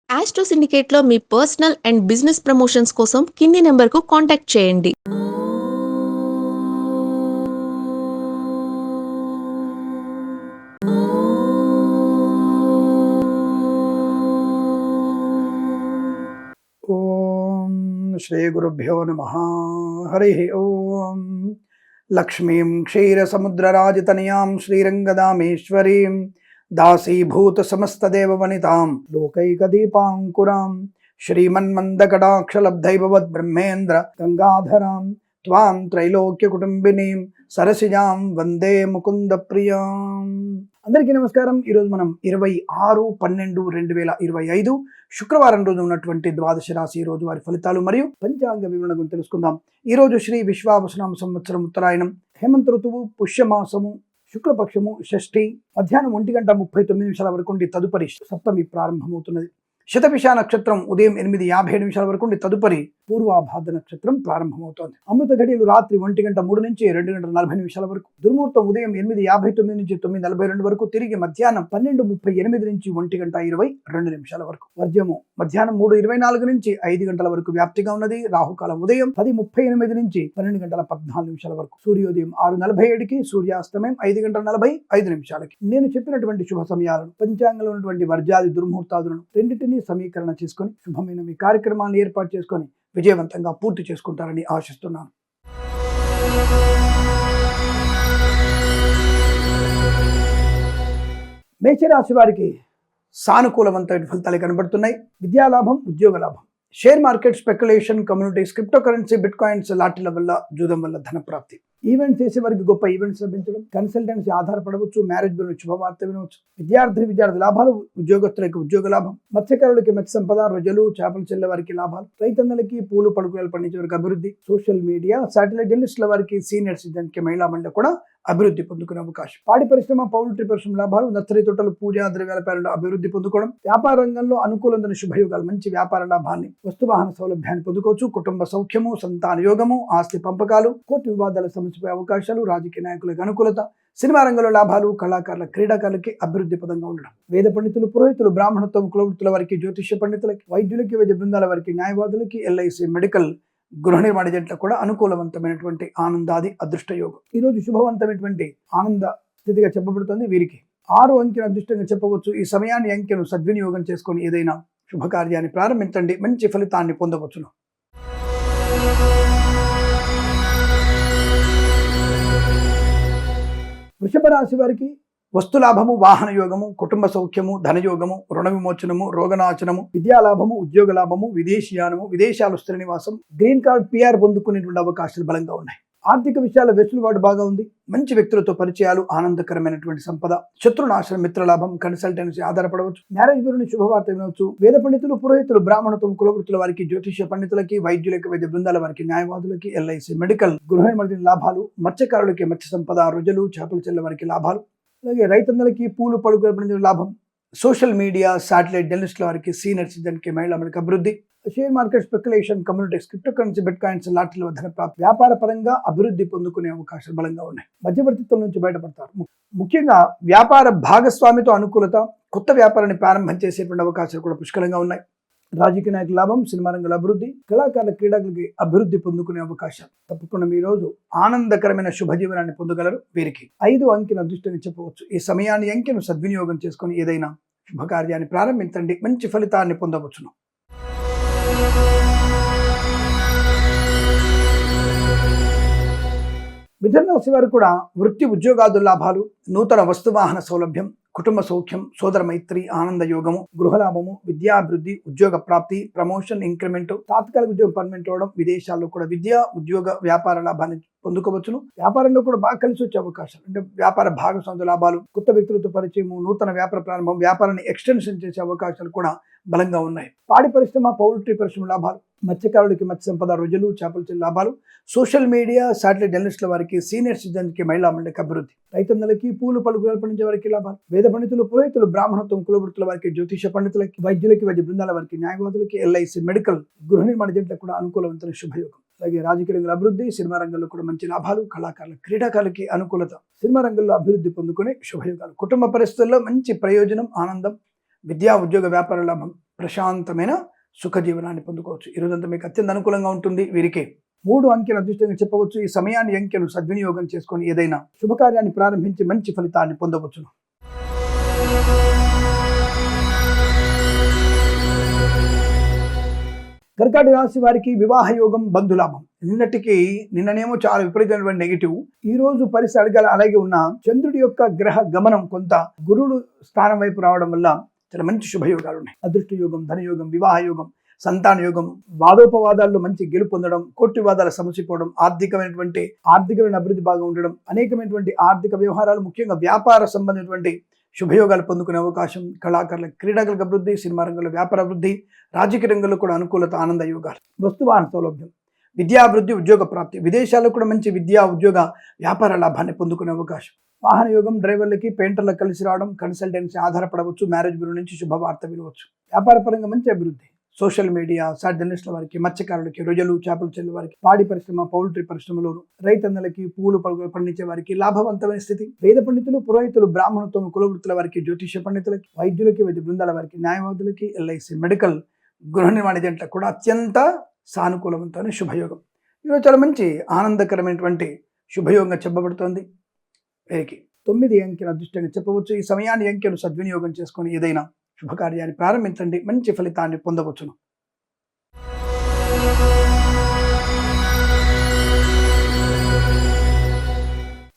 Astro సిండికేట్లో మీ personal and business promotions కోసం కింది నెంబర్కు కాంటాక్ట్ చేయండి. ఓం శ్రీ గురుభ్యో నమః. హరి ఓం. లక్ష్మీం క్షీరసముద్రరాజతనయాం శ్రీరంగదామేశ్వరీం దాసీభూత సమస్తదేవవనితాం లోకైకదీపాంకురాం శ్రీమన్మందకటాక్షలబ్ధైభవద్బ్రహ్మేంద్ర గంగాధరాం త్వాం త్రైలోక్యకుటుంబినీం సరసిజాం వందే ముకుంద ప్రియాం. అందరికీ నమస్కారం. ఈరోజు మనం 26/12/2025 శుక్రవారం రోజు ఉన్నటువంటి ద్వాదశ రాశి రోజు వారి ఫలితాలు మరియు పంచాంగ వివరణ గురించి తెలుసుకుందాం. ఈ రోజు శ్రీ విశ్వావసునామ సంవత్సరం ఉత్తరాయణం, హేమంత ఋతువు, పుష్యమాసము, శుక్లపక్షము, షష్ఠి, మధ్యాహ్నం 1:39 వరకు ఉండి తదుపరి సప్తమి ప్రారంభమవుతున్నది. శతభిష నక్షత్రం ఉదయం 8:57 వరకు ఉండి తదుపరి పూర్వాభాద్ర నక్షత్రం ప్రారంభమవుతోంది. అమృత ఘడియలు రాత్రి 1:03 నుంచి 2:40 వరకు, దుర్ముహూర్తం ఉదయం 8:59 నుంచి 9:42 వరకు, తిరిగి మధ్యాహ్నం 12:38 నుంచి 1:22 వరకు, వర్జము మధ్యాహ్నం 3:24 నుంచి 5 గంటల వరకు వ్యాప్తిగా ఉన్నది. రాహుకాలం ఉదయం 10:38 నుంచి 12:14 వరకు, సూర్యోదయం 6:47కి, సూర్యాస్తమయం 5:45. నేను చెప్పినటువంటి శుభ సమయాలను, పంచాంగంలో ఉన్నటువంటి వర్జాది దుర్ముహూర్తాదులను రెండింటినీ సమీకరణ చేసుకొని శుభమైన మీ కార్యక్రమాలను ఏర్పాటు చేసుకొని విజయవంతంగా పూర్తి చేసుకుంటారని ఆశిస్తున్నాను. మేషరాశి వారికి సానుకూలవంతమైన ఫలితాలు కనబడుతున్నాయి. విద్యాలాభం, ఉద్యోగ లాభం, share market, speculation, communities, crypto currency, bitcoins, లాటరీల వల్ల, జూదం వల్ల ధన ప్రాప్తి, ఈవెంట్స్ చేసే వారికి గొప్ప ఈవెంట్స్ లభించడం, కన్సల్టెన్సీ ఆధారపడవచ్చు, మ్యారేజ్ గురించి శుభవార్త వినవచ్చు, విద్యార్థి లాభాలు, ఉద్యోగస్తులకి ఉద్యోగ లాభం, మత్స్యకారులకి మత్స్య సంపద, రొయ్యలు, చేపలు చెల్లె వారికి లాభాలు, రైతన్నలకి పూలు పడుకులు పండించే వారికి అభివృద్ధి, సోషల్ మీడియా, శాటిలైట్ జర్నలిస్టుల వారికి, సీనియర్ సిటిజన్ కి, మహిళా మండలి కూడా అభివృద్ధి పొందుకునే అవకాశం, పాడి పరిశ్రమ, పౌల్ట్రీ పరిశ్రమ లాభాలు, నర్సరీ తోటలు, పూజా ద్రవ్యాల పేరులో అభివృద్ధి పొందుకోవడం, వ్యాపార రంగంలో అనుకూలమైన శుభయోగాలు, మంచి వ్యాపార లాభాన్ని, వస్తువాహన సౌలభ్యాన్ని పొందుకోవచ్చు, కుటుంబ సౌఖ్యము, సంతాన యోగము, ఆస్తి పంపకాలు, కోర్టు వివాదాల సమస్యపై అవకాశాలు, రాజకీయ నాయకులకు అనుకూలత, సినిమా రంగంలో లాభాలు, కళాకారుల, క్రీడాకారులకి అభివృద్ధి పదంగా ఉండడం, వేద పండితులు, పురోహితులు, బ్రాహ్మణత్వం, కులవృత్తుల వారికి, జ్యోతిష్య పండితులకి, వైద్యులకి, వైద్య బృందాల వారికి, న్యాయవాదులకి, ఎల్ఐసి, మెడికల్, గృహ నిర్మాణ జంటలకు కూడా అనుకూలవంతమైనటువంటి ఆనందాది అదృష్ట యోగం. ఈ రోజు శుభవంతమైనటువంటి ఆనంద స్థితిగా చెప్పబడుతుంది. వీరికి 6 అంకెను అదృష్టంగా చెప్పవచ్చు. ఈ సమయాన్ని అంకెను సద్వినియోగం చేసుకొని ఏదైనా శుభకార్యాన్ని ప్రారంభించండి, మంచి ఫలితాన్ని పొందవచ్చును. వృషభ రాశి వారికి వస్తులాభము, వాహన యోగము, కుటుంబ సౌఖ్యము, ధనయోగము, రుణ విమోచనము, రోగనాశనము, విద్యాలాభము, ఉద్యోగ లాభము, విదేశీయానము, విదేశాలు స్థిర నివాసం, గ్రీన్ కార్డ్, పిఆర్ పొందుకునేటువంటి అవకాశాలు బలంగా ఉన్నాయి. ఆర్థిక విషయాల వెసులుబాటు బాగా ఉంది. మంచి వ్యక్తులతో పరిచయాలు, ఆనందకరమైనటువంటి సంపద, శత్రునాశనం, మిత్రలాభం, కన్సల్టెన్సీ ఆధారపడవచ్చు, మ్యారేజ్ గురించి శుభవార్త వినవచ్చు, వేద పండితులు, పురోహితులు, బ్రాహ్మణత్వం, కులవృత్తుల వారికి, జ్యోతిష్య పండితులకి, వైద్యులకి, వైద్య బృందాల వారికి, న్యాయవాదులకి, ఎల్ఐసి, మెడికల్, గృహ నిర్మాణ లాభాలు, మత్స్యకారులకి మత్స్య సంపద, రొయ్యలు, చేపలు చెల్లె వారికి లాభాలు, అలాగే రైతన్నలకి పూలు పడుకుల లాభం, సోషల్ మీడియా, శాటిలైట్ జర్నలిస్టుల వారికి, సీనియర్ సిటిజన్ కి, మహిళా మండలికి అభివృద్ధి, share market, speculation, communities, crypto currency, bitcoins, లాటరీల ధన ప్రాప్తి, వ్యాపార పరంగా అభివృద్ధి పొందుకునే అవకాశాలు బలంగా ఉన్నాయి. మధ్యవర్తిత్వం నుంచి బయటపడతారు. ముఖ్యంగా వ్యాపార భాగస్వామితో అనుకూలత, కొత్త వ్యాపారాన్ని ప్రారంభం చేసేటువంటి అవకాశాలు కూడా పుష్కలంగా ఉన్నాయి. రాజకీయ నాయకుల లాభం, సినిమా రంగంలో అభివృద్ధి, కళాకారుల, క్రీడాకులకి అభివృద్ధి పొందుకునే అవకాశాలు. తప్పకుండా మీ రోజు ఆనందకరమైన శుభజీవనాన్ని పొందగలరు. వీరికి 5 అంకెను అదృష్టంగా చెప్పవచ్చు. ఈ సమయాన్ని అంకెను సద్వినియోగం చేసుకొని ఏదైనా శుభకార్యాన్ని ప్రారంభించండి, మంచి ఫలితాన్ని పొందవచ్చును. మిథున రాశి వారు కూడా వృత్తి, ఉద్యోగాదు లాభాలు, నూతన వస్తువాహన సౌలభ్యం, కుటుంబ సౌఖ్యం, సోదర మైత్రి, ఆనంద యోగము, గృహలాభము, విద్యాభివృద్ధి, ఉద్యోగ ప్రాప్తి, ప్రమోషన్, ఇంక్రిమెంట్, తాత్కాలిక ఉద్యోగం పర్మనెంట్ అవడం, విదేశాల్లో కూడా విద్య, ఉద్యోగ, వ్యాపార లాభాన్ని పొందుకోవచ్చును. వ్యాపారంలో కూడా బాగా కలిసి వచ్చే అవకాశాలు, అంటే వ్యాపార భాగస్వామ్య లాభాలు, కొత్త వ్యక్తులతో పరిచయము, నూతన వ్యాపార ప్రారంభం, వ్యాపారాన్ని ఎక్స్టెన్షన్ చేసే అవకాశాలు కూడా బలంగా ఉన్నాయి. పాడి పరిశ్రమ, పౌల్ట్రీ పరిశ్రమ లాభాలు, మత్స్యకారులకి మత్స్య సంపద, రొయ్యలు, చేపలు చెల్లె లాభాలు, సోషల్ మీడియా, శాటిలైట్ జర్నలిస్టుల వారికి, సీనియర్ సిటిజన్ కి, మహిళా మండలికి అభివృద్ధి, రైతన్నలకి పూలు పలుకులు పండించే వారికి లాభాలు, వేద పండితులు, పురోహితులు, బ్రాహ్మణత్వం, కులవృత్తుల వారికి, జ్యోతిష పండితులకి, వైద్యులకి, వైద్య బృందాల వారికి, న్యాయవాదులకి, ఎల్ఐసి, మెడికల్, గృహ నిర్మాణ జంటలకు కూడా అనుకూలవంతమైన శుభయోగం. అలాగే రాజకీయ రంగంలో అభివృద్ధి, సినిమా రంగంలో కూడా మంచి లాభాలు, కళాకారుల, క్రీడాకారులకి అనుకూలత, సినిమా రంగంలో అభివృద్ధి పొందుకునే శుభయోగాలు. కుటుంబ పరిస్థితుల్లో మంచి ప్రయోజనం, ఆనందం, విద్యా ఉద్యోగ వ్యాపార లాభం, ప్రశాంతమైన సుఖ జీవనాన్ని పొందుకోవచ్చు. ఈ రోజంతా మీకు అత్యంత అనుకూలంగా ఉంటుంది. వీరికి 3 అంకెల అదృష్టంగా చెప్పవచ్చు. ఈ సమయాన్ని అంకెను సద్వినియోగం చేసుకొని ఏదైనా శుభకార్యాన్ని ప్రారంభించి మంచి ఫలితాన్ని పొందవచ్చును. కర్కాటక రాశి వారికి వివాహ యోగం, బంధులాభం. నిన్ననేమో చాలా విపరీతమైనటువంటి నెగిటివ్. ఈ రోజు పరిస్థితి అడగాల అలాగే ఉన్న చంద్రుడి యొక్క గ్రహ గమనం కొంత గురుడు స్థానం వైపు రావడం వల్ల చాలా మంచి శుభయోగాలు ఉన్నాయి. అదృష్ట యోగం, ధనయోగం, వివాహ యోగం, సంతాన యోగం, వాదోపవాదాల్లో మంచి గెలుపు పొందడం, కోర్టు వివాదాలు సమసిపోవడం, ఆర్థికమైన అభివృద్ధి బాగా ఉండడం, అనేకమైనటువంటి ఆర్థిక వ్యవహారాలు, ముఖ్యంగా వ్యాపార సంబంధించినటువంటి శుభయోగాలు పొందుకునే అవకాశం, కళాకారుల, క్రీడాకులకు అభివృద్ధి, సినిమా రంగంలో వ్యాపార అభివృద్ధి, రాజకీయ రంగంలో కూడా అనుకూలత, ఆనంద యోగాలు, వస్తువాహన సౌలభ్యం, విద్యాభివృద్ధి, ఉద్యోగ ప్రాప్తి, విదేశాల్లో కూడా మంచి విద్యా ఉద్యోగ వ్యాపార లాభాన్ని పొందుకునే అవకాశం, వాహన యోగం, డ్రైవర్లకి, పెయింటర్లకు కలిసి రావడం, కన్సల్టెన్సీ ఆధారపడవచ్చు, మ్యారేజ్ బ్యూరో నుంచి శుభవార్త వినవచ్చు, వ్యాపార పరంగా మంచి అభివృద్ధి, సోషల్ మీడియా, జర్నలిస్టుల వారికి, మత్స్యకారులకి, రొయ్యలు, చేపలు చెల్లు వారికి, పాడి పరిశ్రమ, పౌల్ట్రీ పరిశ్రమలోను, రైతన్నలకి, పూలు పరుగులు పండించే వారికి లాభవంతమైన స్థితి, వేద పండితులు, పురోహితులు, బ్రాహ్మణత్వం, కులవృత్తుల వారికి, జ్యోతిష పండితులకి, వైద్యులకి, వైద్య బృందాల వారికి, న్యాయవాదులకి, ఎల్ఐసి, మెడికల్, గృహ నిర్మాణ జంటలకు కూడా అత్యంత సానుకూలవంతమైన శుభయోగం. ఈరోజు చాలా మంచి ఆనందకరమైనటువంటి శుభయోగంగా చెప్పబడుతోంది. వీరికి 9 అంకెల అదృష్టంగా చెప్పవచ్చు. ఈ సమయాన్ని అంకెను సద్వినియోగం చేసుకొని ఏదైనా శుభకార్యాన్ని ప్రారంభించండి, మంచి ఫలితాన్ని పొందవచ్చును.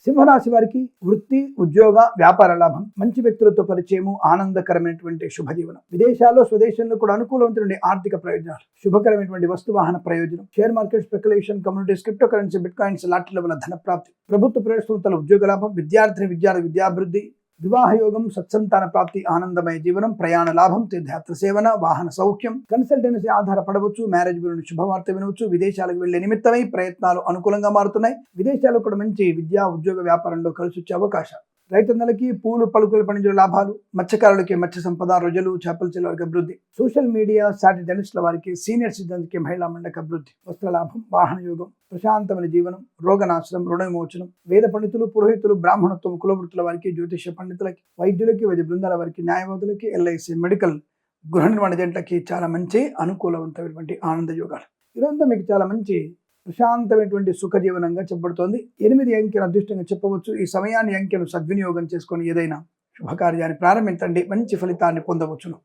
సింహరాశి వారికి వృత్తి, ఉద్యోగ, వ్యాపార లాభం, మంచి వ్యక్తులతో పరిచయము, ఆనందకరమైనటువంటి శుభజీవనం, విదేశాల్లో, స్వదేశంలో కూడా అనుకూలమైనటువంటి ఆర్థిక ప్రయోజనాలు, శుభకరమైనటువంటి వస్తువాహన ప్రయోజనం, share market, speculation, communities, crypto currency, bitcoins, లాటరీల వల్ల ధన ప్రాప్తి, ప్రభుత్వ ప్రైవేట్ సంస్థల ఉద్యోగ లాభం, విద్యార్థి విద్యాభివృద్ధి, వివాహ యోగం, సత్సంతాన ప్రాప్తి, ఆనందమయ జీవనం, ప్రయాణ లాభం, తీర్థయాత్ర సేవన, వాహన సౌఖ్యం, కన్సల్టెన్సీ ఆధారపడవచ్చు, మ్యారేజ్ బ్యూరో శుభవార్త వినవచ్చు, విదేశాలకు వెళ్లే నిమిత్తమై ప్రయత్నాలు అనుకూలంగా మారుతున్నాయి, విదేశాల్లో కూడా మంచి విద్యా ఉద్యోగ వ్యాపారంలో కలిసి వచ్చే అవకాశాలు, రైతన్నలకి పూలు పలుకులు పండించే లాభాలు, మత్స్యకారులకి మత్స్య సంపద, రొయ్యలు, చేపల చెల్లు అభివృద్ధి, సోషల్ మీడియా, జర్నలిస్టుల వారికి, సీనియర్ సిటిజన్స్కి మహిళా మండక అభివృద్ధి, వస్త్రలాభం, వాహన యోగం, ప్రశాంతమైన జీవనం, రోగనాశనం, రుణ విమోచనం, వేద పండితులు, పురోహితులు, బ్రాహ్మణత్వం, కులవృత్తుల వారికి, జ్యోతిష పండితులకి, వైద్యులకి, వైద్య బృందాల వారికి, న్యాయవాదులకి, ఎల్ఐసి, మెడికల్, గృహ నిర్మాణ జంటలకి చాలా మంచి అనుకూలవంతమైనటువంటి ఆనంద యోగాలు. ఈరోజు మీకు చాలా మంచి ప్రశాంతమైనటువంటి సుఖ జీవనంగా చెప్పబడుతోంది. 8 అంకెల అదృష్టంగా చెప్పవచ్చు. ఈ సమయాన్ని అంకెను సద్వినియోగం చేసుకొని ఏదైనా శుభకార్యాన్ని ప్రారంభించండి, మంచి ఫలితాన్ని పొందవచ్చును.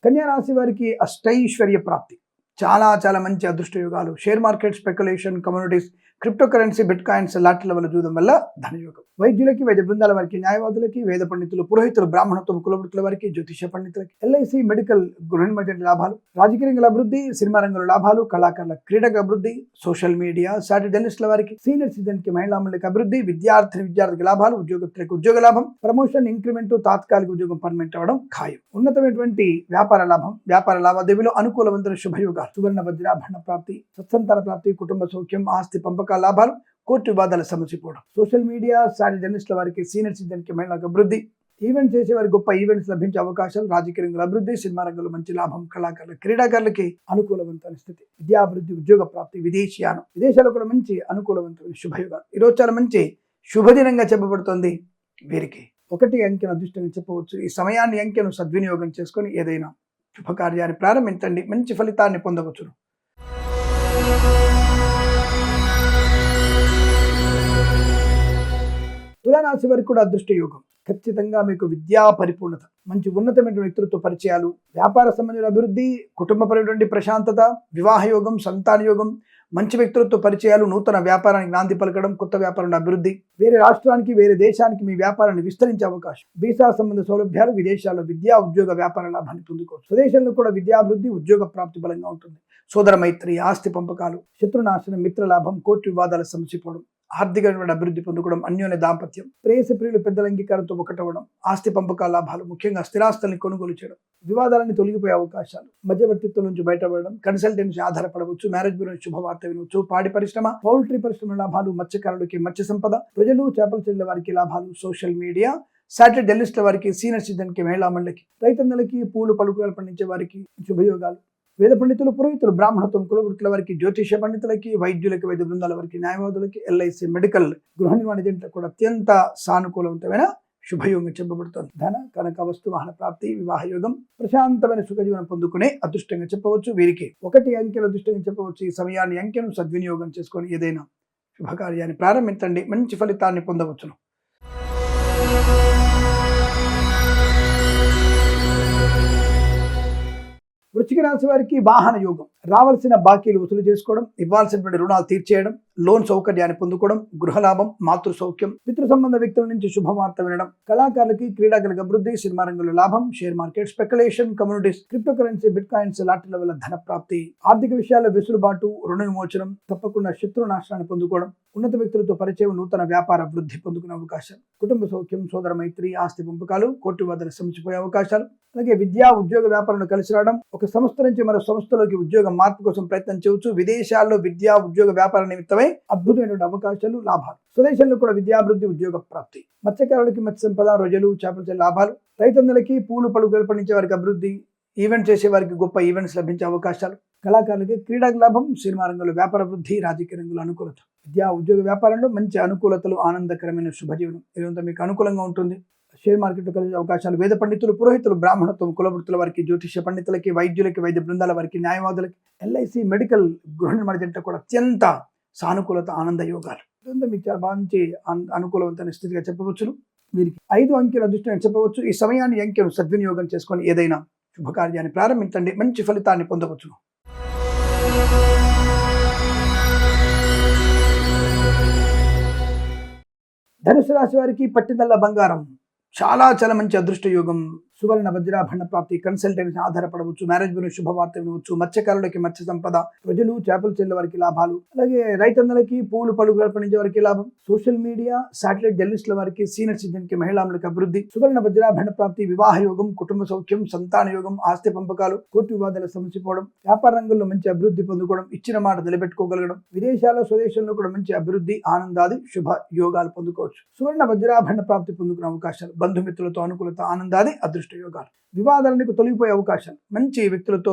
కన్యా రాశి వారికి అష్టైశ్వర్య ప్రాప్తి, చాలా మంచి అదృష్ట యోగాలు, share market, speculation, communities, crypto currency, bitcoins, లాటరీల వల్ల జూదం వల్ల ధనయోగం, వైద్యులకి, వైద్య బృందాల వారికి, న్యాయవాదులకి, వేద పండితులు, పురోహితులు, బ్రాహ్మణత్వం, కులవృత్తుల వారికి, జ్యోతిష పండితులకి, ఎల్ఐసి, మెడికల్, గృహ నిర్మాణ లాభాలు, రాజకీయ రంగంలో అభివృద్ధి, సినిమా రంగంలో లాభాలు, కళాకారుల, క్రీడక అభివృద్ధి, సోషల్ మీడియా, జర్నలిస్టుల వారికి, సీనియర్ సిటిజన్ కి మహిళా మండలికి అభివృద్ధి, విద్యార్థికి లాభాలు, ఉద్యోగస్తులకు ఉద్యోగ లాభం, ప్రమోషన్, ఇంక్రిమెంట్, తాత్కాలిక ఉద్యోగం పర్మనెంట్ అవ్వడం ఖాయం, ఉన్నతమైనటువంటి వ్యాపార లాభం, వ్యాపార లావాదేవీలో అనుకూలవంతమైన శుభయోగాలు, సువర్ణ వజ్రాభరణ ప్రాప్తి, సత్సంతాన ప్రాప్తి, కుటుంబ సౌఖ్యం, ఆస్తి పంపకాల లాభాలు, కోర్టు వివాదాలు సమసిపోవడం, సోషల్ మీడియా, జర్నలిస్టుల వారికి, సీనియర్ సిటిజన్ కి మహిళలకు అభివృద్ధి, ఈవెంట్ చేసే వారికి గొప్ప ఈవెంట్స్ లభించే అవకాశాలు, రాజకీయ రంగంలో అభివృద్ధి, సినిమా రంగంలో మంచి లాభం, కళాకారుల, క్రీడాకారులకి అనుకూలవంతమైన స్థితి, విద్యాభివృద్ధి, ఉద్యోగ ప్రాప్తి, విదేశీయానం, విదేశాల్లో కూడా మంచి అనుకూలవంతమైన శుభయోగాలు. ఈరోజు చాలా మంచి శుభదినంగా చెప్పబడుతోంది. వీరికి 1 అంకెను అదృష్టంగా చెప్పవచ్చు. ఈ సమయాన్ని అంకెను సద్వినియోగం చేసుకొని ఏదైనా శుభకార్యాన్ని ప్రారంభించండి, మంచి ఫలితాన్ని పొందవచ్చును. తులారాశి వారికి కూడా అదృష్ట యోగం, ఖచ్చితంగా మీకు విద్యా పరిపూర్ణత, మంచి ఉన్నతమైన వ్యక్తులతో పరిచయాలు, వ్యాపార సంబంధించిన అభివృద్ధి, కుటుంబపరమైనటువంటి ప్రశాంతత, వివాహ యోగం, సంతాన యోగం, మంచి వ్యక్తులతో పరిచయాలు, నూతన వ్యాపారానికి నాంది పలకడం, కొత్త వ్యాపారంలో అభివృద్ధి, వేరే రాష్ట్రానికి, వేరే దేశానికి మీ వ్యాపారాన్ని విస్తరించే అవకాశం, వీసా సంబంధ సౌలభ్యాలు, విదేశాల్లో విద్యా ఉద్యోగ వ్యాపార లాభాన్ని పొందుకోవచ్చు, స్వదేశంలో కూడా విద్యాభివృద్ధి, ఉద్యోగ ప్రాప్తి బలంగా ఉంటుంది, సోదర మైత్రి, ఆస్తి పంపకాలు, శత్రునాశనం, మిత్ర లాభం, కోర్టు వివాదాల సమసిపోవడం, ఆర్థికమైన అభివృద్ధి పొందుకోవడం, అన్యోన్య దాంపత్యం, ప్రేయసి ప్రియులు పెద్దల అంగీకారంతో ఒకటవడం, ఆస్తి పంపకాల లాభాలు, ముఖ్యంగా స్థిరాస్తుల్ని కొనుగోలు చేయడం, వివాదాలన్నీ తొలగిపోయే అవకాశాలు, మధ్యవర్తిత్వం నుంచి బయటపడడం, కన్సల్టెన్సీ ఆధారపడవచ్చు, మ్యారేజ్ బ్యూరో శుభవార్త వినవచ్చు, పాడి పరిశ్రమ, పౌల్ట్రీ పరిశ్రమ లాభాలు, మత్స్యకారులకి మత్స్య సంపద, ప్రజలు, చేపల చెల్లెల వారికి లాభాలు, సోషల్ మీడియా, జర్నలిస్టుల వారికి, సీనియర్ సిటిజన్ కి మహిళా మండలికి, రైతన్నలకి, పూలు పలుకులు పండించే వారికి శుభయోగాలు, వేద పండితులు, పురోహితులు, బ్రాహ్మణత్వం, కులవృత్తుల వారికి, జ్యోతిష పండితులకి, వైద్యులకి, వైద్య బృందాల వారికి, న్యాయవాదులకి, ఎల్ఐసి, మెడికల్, గృహ నిర్మాణ జంటలకు కూడా అత్యంత సానుకూలవంతమైన శుభయోగం చెప్పబడుతుంది. ధన, కనక, వస్తు, వాహన ప్రాప్తి, వివాహ యోగం, ప్రశాంతమైన సుఖజీవనం పొందుకునే అదృష్టంగా చెప్పవచ్చు. వీరికి 1 అంకెల అదృష్టంగా చెప్పవచ్చు. ఈ సమయాన్ని అంకెను సద్వినియోగం చేసుకొని ఏదైనా శుభకార్యాన్ని ప్రారంభించండి, మంచి ఫలితాన్ని పొందవచ్చును. వృశ్చిక రాశి వారికి వాహన యోగం. రావాల్సిన బాకీలు వసూలు చేసుకోవడం, ఇవ్వాల్సినటువంటి రుణాలు తీర్చేయడం, లోన్ సౌకర్యాన్ని పొందుకోవడం, గృహలాభం, మాతృ సౌఖ్యం, పితృ సంబంధ వ్యక్తుల నుంచి శుభవార్త వినడం, కళాకారులకి, క్రీడాకులకు అభివృద్ధి, సినిమా రంగంలో లాభం, share market, speculation, communities, crypto currency, bitcoins, లాటరీల వల్ల ధన ప్రాప్తి, ఆర్థిక విషయాల్లో వెసులుబాటు, రుణ విమోచనం, తప్పకుండా శత్రు నాశనాన్ని పొందుకోవడం, ఉన్నత వ్యక్తులతో పరిచయం, నూతన వ్యాపార వృద్ధి పొందుకునే అవకాశాలు, కుటుంబ సౌఖ్యం, సోదర మైత్రి, ఆస్తి పంపకాలు, కోర్టు వాదన సమసిపోయే అవకాశాలు, అలాగే విద్యా, ఉద్యోగ, వ్యాపారంలో కలిసి రావడం, ఒక సంస్థ నుంచి మరో సంస్థలోకి ఉద్యోగ మార్పు కోసం ప్రయత్నం చేయవచ్చు. విదేశాల్లో విద్యా, ఉద్యోగ, వ్యాపార నిమిత్తమై అద్భుతమైనటువంటి అవకాశాలు, లాభాలు. స్వదేశంలో కూడా విద్యాభివృద్ధి, ఉద్యోగ ప్రాప్తి. మత్స్యకారులకి మత్స్య సంపద, రొయ్యలు, చేపల లాభాలు. రైతన్నలకి పూలు, పళ్ళు పండించే వారికి అభివృద్ధి, ఈవెంట్ చేసే వారికి గొప్ప ఈవెంట్స్ లభించే అవకాశాలు. కళాకారులకి క్రీడకు లాభం, సినిమా రంగంలో వ్యాపార వృద్ధి, రాజకీయ రంగంలో అనుకూలత. విద్యా, ఉద్యోగ, వ్యాపారంలో మంచి అనుకూలతలు, ఆనందకరమైన శుభజీవనం ఇదంతా మీకు అనుకూలంగా ఉంటుంది. షేర్ మార్కెట్లో కలిగే అవకాశాలు. వేద పండితులు, పురోహితులు, బ్రాహ్మణత్వం, కులవృత్తుల వారికి, జ్యోతిష పండితులకి, వైద్యులకి, వైద్య బృందాల వారికి, న్యాయవాదులకి, ఎల్ఐసి, మెడికల్, గృహ నిర్మాణ జంట కూడా అత్యంత సానుకూలత, ఆనంద యోగాలు. ఇదంతా మీకు చాలా మంచి అనుకూలవంతమైన స్థితిగా చెప్పవచ్చును. వీరికి 5 అంకెల అదృష్టంగా చెప్పవచ్చు. ఈ సమయాన్ని అంకెను సద్వినియోగం చేసుకొని ఏదైనా శుభకార్యాన్ని ప్రారంభించండి, మంచి ఫలితాన్ని పొందవచ్చును. ధనుసు రాశి వారికి పట్టిదల్ల బంగారం. చాలా మంచి అదృష్ట యోగం. సువర్ణ, వజ్రాభరణ ప్రాప్తి, కన్సల్టెన్సీ ఆధారపడవచ్చు, మ్యారేజ్ గురించి శుభవార్త వినవచ్చు, మత్స్యకారులకి మత్స్య సంపద, ప్రజలు, చేపలు చెల్లె వారికి లాభాలు, అలాగే రైతన్నలకి పూలు, పళ్ళు పండించే వారికి లాభం, సోషల్ మీడియా, శాటిలైట్ జర్నలిస్టుల వారికి, సీనియర్ సిటిజన్ కి, మహిళలకు అభివృద్ధి, సువర్ణ, వజ్రాభరణ ప్రాప్తి, వివాహ యోగం, కుటుంబ సౌఖ్యం, సంతాన యోగం, ఆస్తి పంపకాలు, కోర్టు వివాదాలు సమసిపోవడం, వ్యాపార రంగంలో మంచి అభివృద్ధి పొందుకోవడం, ఇచ్చిన మాట నిలబెట్టుకోగలగడం, విదేశాల్లో, స్వదేశంలో కూడా మంచి అభివృద్ధి, ఆనందాది శుభ యోగాలు పొందుకోవచ్చు. సువర్ణ, వజ్రాభరణ ప్రాప్తి పొందుకునే అవకాశాలు, బంధుమిత్రులతో అనుకూలత, ఆనందాది అదృష్ట యోగాలు. వివాదాలకు తొలగిపోయే అవకాశాలు, మంచి వ్యక్తులతో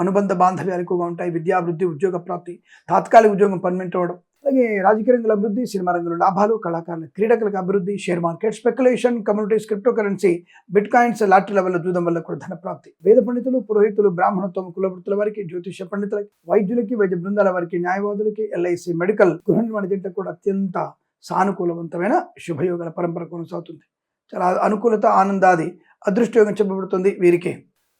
అనుబంధ బాంధవ్యాలు ఎక్కువగా ఉంటాయి. విద్యాభివృద్ధి, ఉద్యోగ ప్రాప్తి, తాత్కాలిక ఉద్యోగం పర్మనెంట్ అవ్వడం, అలాగే రాజకీయ రంగంలో అభివృద్ధి, సినిమా రంగంలో లాభాలు, కళాకారుల, క్రీడకులకు అభివృద్ధి, share market, speculation, communities, crypto currency, bitcoins, లాటరీల వల్ల, జూదం వల్ల కూడా ధన ప్రాప్తి. వేద పండితులు, పురోహితులు, బ్రాహ్మణత్వం, కులవృత్తుల వారికి, జ్యోతిష పండితులకి, వైద్యులకి, వైద్య బృందాల వారికి, న్యాయవాదులకి, ఎల్ఐసి, మెడికల్, గృహ నిర్మాణ జంట కూడా అత్యంత సానుకూలవంతమైన శుభయోగాల పరంపర కొనసాగుతుంది. చాలా అనుకూలత, ఆనందాది అదృష్టయోగం చెప్పబడుతుంది. వీరికి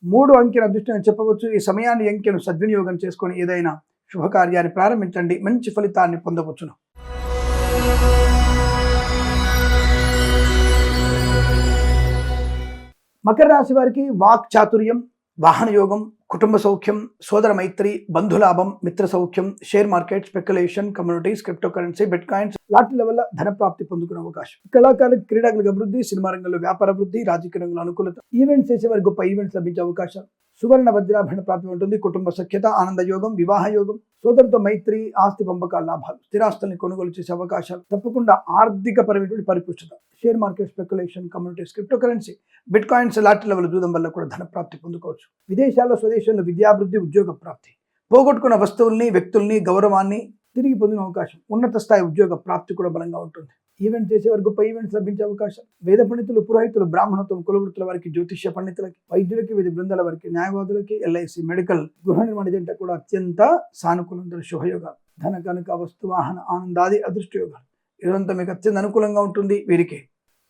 3 అంకెల అదృష్టంగా చెప్పవచ్చు. ఈ సమయాన్ని అంకెను సద్వినియోగం చేసుకొని ఏదైనా శుభకార్యాన్ని ప్రారంభించండి, మంచి ఫలితాన్ని పొందవచ్చును. మకర రాశి వారికి వాక్ చాతుర్యం, వాహన యోగం, కుటుంబ సౌఖ్యం, సోదర మైత్రి, బంధులాభం, మిత్ర సౌఖ్యం, share market, speculation, communities, crypto currency, bitcoins, లాటరీల వల్ల ధన ప్రాప్తి పొందుకునే అవకాశం. కళాకారులకు, క్రీడాకులకు అభివృద్ధి, సినిమా రంగంలో వ్యాపార అభివృద్ధి, రాజకీయ రంగంలో అనుకూలత, ఈవెంట్స్ చేసేవారికి గొప్ప ఈవెంట్స్ లభించే అవకాశాలు. సువర్ణ, వజ్రాభరణ ప్రాప్తి ఉంటుంది. కుటుంబ సఖ్యత, ఆనంద యోగం, వివాహ యోగం, సోదరుతో మైత్రి, ఆస్తి పంపకాల లాభాలు, స్థిరాస్తుల్ని కొనుగోలు చేసే అవకాశాలు, తప్పకుండా ఆర్థిక పరమైనటువంటి పరిపుష్టత, share market, speculation, communities, crypto currency, bitcoins, lottery level జూదం వల్ల కూడా ధన ప్రాప్తి పొందుకోవచ్చు. విదేశాల్లో, స్వదేశంలో విద్యాభివృద్ధి, ఉద్యోగ ప్రాప్తి, పోగొట్టుకున్న వస్తువుల్ని, వ్యక్తుల్ని, గౌరవాన్ని తిరిగి పొందిన అవకాశం, ఉన్నత స్థాయి ఉద్యోగ ప్రాప్తి కూడా బలంగా ఉంటుంది. ఈవెంట్ చేసేవారు గొప్ప ఈవెంట్స్ లభించే అవకాశం. వేద పండితులు, పురోహితులు, బ్రాహ్మణత్వం, కులవృత్తుల వారికి, జ్యోతిష్య పండితులకి, వైద్యులకి, వివిధ బృందాల వారికి, న్యాయవాదులకి, ఎల్ఐసి, మెడికల్, గృహ నిర్మాణ జంట కూడా అత్యంత సానుకూలమైన శుభయోగాలు. ధన, కనుక, వస్తు, వాహన, ఆనందాది అదృష్ట యోగాలు. ఇదంతా మీకు అత్యంత అనుకూలంగా ఉంటుంది. వీరికి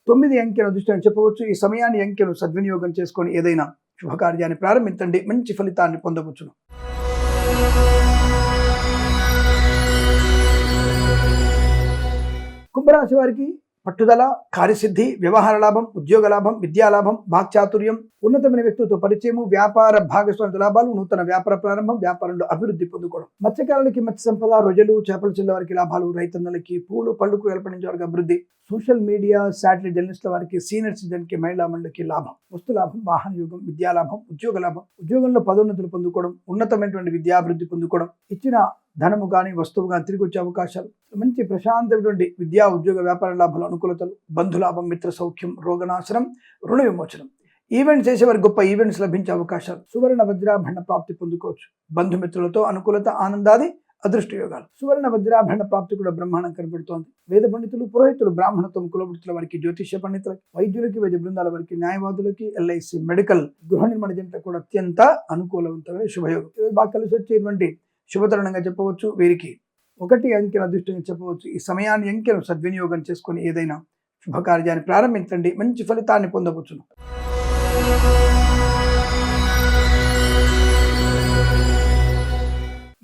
9 అంకెల అదృష్టం చెప్పవచ్చు. ఈ సమయాన్ని అంకెను సద్వినియోగం చేసుకొని ఏదైనా శుభకార్యాన్ని ప్రారంభించండి, మంచి ఫలితాన్ని పొందవచ్చును. కుంభరాశి వారికి పట్టుదల, కార్యసిద్ధి, వ్యవహార లాభం, ఉద్యోగ లాభం, విద్యా లాభం, వాక్చాతుర్యం, ఉన్నతమైన వ్యక్తులతో పరిచయము, వ్యాపార భాగస్వామ్య లాభాలు, నూతన వ్యాపార ప్రారంభం, వ్యాపారంలో అభివృద్ధి పొందుకోవడం, మత్స్యకారులకి మత్స్య సంపద, రొయ్యలు, చేపలు చెల్లె వారికి లాభాలు, రైతన్నలకి పూలు, పళ్ళు పండించే వారికి అభివృద్ధి, సోషల్ మీడియా, శాటిలైట్ జర్నలిస్టుల వారికి, సీనియర్ సిటిజన్ కి, మహిళా మండలికి లాభం, వస్తు లాభం, వాహన యోగం, విద్యా లాభం, ఉద్యోగ లాభం, ఉద్యోగంలో పదోన్నతులు పొందుకోవడం, ఉన్నతమైనటువంటి విద్యాభివృద్ధి పొందుకోవడం, ఇచ్చిన ధనము కానీ వస్తువు కానీ తిరిగి వచ్చే అవకాశాలు, మంచి ప్రశాంతమైనటువంటి విద్యా, ఉద్యోగ, వ్యాపార లాభాలు, అనుకూలతలు, బంధులాభం, మిత్ర సౌఖ్యం, రోగనాశనం, రుణ విమోచనం. ఈవెంట్స్ చేసేవారికి గొప్ప ఈవెంట్స్ లభించే అవకాశాలు, సువర్ణ వజ్రాభరణ ప్రాప్తి పొందుకోవచ్చు, బంధుమిత్రులతో అనుకూలత, ఆనందాది అదృష్ట యోగాలు. సువర్ణ వజ్రాభరణ ప్రాప్తి కూడా బ్రహ్మాండం కనబడుతోంది. వేద పండితులు, పురోహితులు, బ్రాహ్మణత్వం, కులవృత్తుల వారికి, జ్యోతిష్య పండితులకి, వైద్యులకి, వైద్య బృందాల వారికి, న్యాయవాదులకి, ఎల్ఐసి, మెడికల్, గృహ నిర్మాణ జంట కూడా అత్యంత అనుకూలవంతమైన శుభయోగం. ఈరోజు బాగా కలిసి వచ్చేటువంటి శుభతరుణంగా చెప్పవచ్చు. వీరికి 1 అంకెను అదృష్టంగా చెప్పవచ్చు. ఈ సమయాన్ని అంకెను సద్వినియోగం చేసుకొని ఏదైనా శుభకార్యాన్ని ప్రారంభించండి, మంచి ఫలితాన్ని పొందవచ్చును.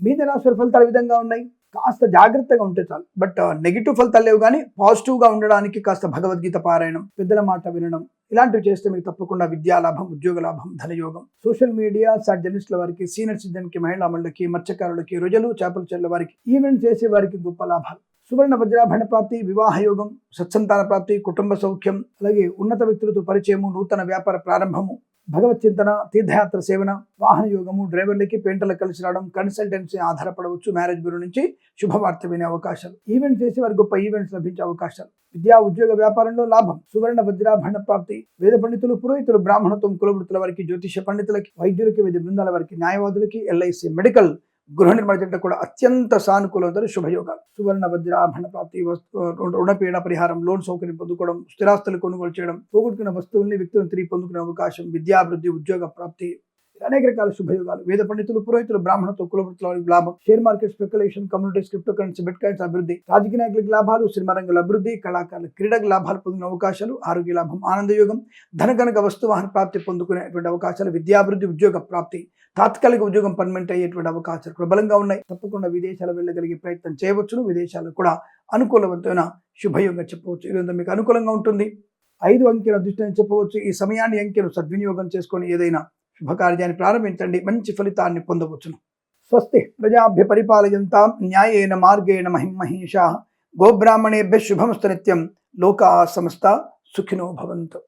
మీన రాశి ఫలితాలు విధంగా ఉన్నాయి. కాస్త జాగ్రత్తగా ఉంటే చాలు. బట్ నెగిటివ్ ఫలితాలు లేవు, కానీ పాజిటివ్ గా ఉండడానికి కాస్త భగవద్గీత పారాయణం, పెద్దల మాట వినడం, ఇలాంటివి చేస్తే మీకు తప్పకుండా విద్యా లాభం, ఉద్యోగ లాభం, ధనయోగం. సోషల్ మీడియా జర్నలిస్టుల వారికి, సీనియర్ సిటిజన్ కి, మహిళా మండలికి, మత్స్యకారులకి, రొయ్యలు, చేపల చెర్ల వారికి, ఈవెంట్ చేసే వారికి గొప్ప లాభాలు. సువర్ణ వజ్రాభరణ ప్రాప్తి, వివాహ యోగం, సత్సంతాన ప్రాప్తి, కుటుంబ సౌఖ్యం, అలాగే ఉన్నత వ్యక్తులతో పరిచయము, నూతన వ్యాపార ప్రారంభము, భగవత్ చింతన, తీర్థయాత్ర సేవన, వాహన యోగము, డ్రైవర్లకి, పెయింటర్లకు కలిసి రావడం, కన్సల్టెన్సీ ఆధారపడవచ్చు, మ్యారేజ్ బ్యూరో నుంచి శుభవార్త వినే అవకాశాలు, ఈవెంట్ చేసే వారికి గొప్ప ఈవెంట్స్ లభించే అవకాశాలు, విద్యా ఉద్యోగ వ్యాపారంలో లాభం, సువర్ణ వజ్రాభరణ ప్రాప్తి, వేద పండితులు, పురోహితులు, బ్రాహ్మణత్వం, కులవృత్తుల వారికి, జ్యోతిష్య పండితులకి, వైద్యులకి, వైద్య బృందాల వారికి, న్యాయవాదులకి, ఎల్ఐసి, మెడికల్, గృహ నిర్మాణ జంట కూడా అత్యంత సానుకూలమైన శుభయోగాలు. సువర్ణ వజ్రాభరణ ప్రాప్తి, రుణపీడ పరిహారం, లోన్ సౌకర్యం పొందుకోవడం, స్థిరాస్తులు కొనుగోలు చేయడం, పోగొట్టుకున్న వస్తువుల్ని, వ్యక్తులను తిరిగి పొందుకునే అవకాశం, విద్యాభివృద్ధి, ఉద్యోగ ప్రాప్తి, అనేక రకాల శుభయోగాలు. వేద పండితులు, పురోహితులు, బ్రాహ్మణత్వం, కులవృత్తుల వారికి లాభం, share market, speculation, communities, crypto currency, bit coins అభివృద్ధి, రాజకీయ నాయకులకు లాభాలు, సినిమా రంగుల అభివృద్ధి, కళాకారుల, క్రీడకు లాభాలు పొందిన అవకాశాలు, ఆరోగ్య లాభం, ఆనందయోగం, ధనకనక వస్తు వాహన ప్రాప్తి పొందుకునేటువంటి అవకాశాలు, విద్యాభివృద్ధి, ఉద్యోగ ప్రాప్తి, తాత్కాలిక ఉద్యోగం పర్మనెంట్ అయ్యేటువంటి అవకాశాలు కూడా బలంగా ఉన్నాయి. తప్పకుండా విదేశాలు వెళ్ళగలిగే ప్రయత్నం చేయవచ్చును. విదేశాల్లో కూడా అనుకూలవంతమైన శుభయోగంగా చెప్పవచ్చు. ఈరోజు మీకు అనుకూలంగా ఉంటుంది. 5 అంకెల అదృష్టం చెప్పవచ్చు. ఈ సమయాన్ని అంకెను సద్వినియోగం చేసుకొని ఏదైనా శుభకార్యాన్ని ప్రారంభించండి, మంచి ఫలితాన్ని పొందవచ్చును. స్వస్తి ప్రజాభ్య పరిపాలయంతాం న్యాయేన మార్గేణ మహిమహేషాః. గోబ్రాహ్మణేభ్యః శుభమస్తు నిత్యం. లోకా సమస్తా సుఖినో భవంతు.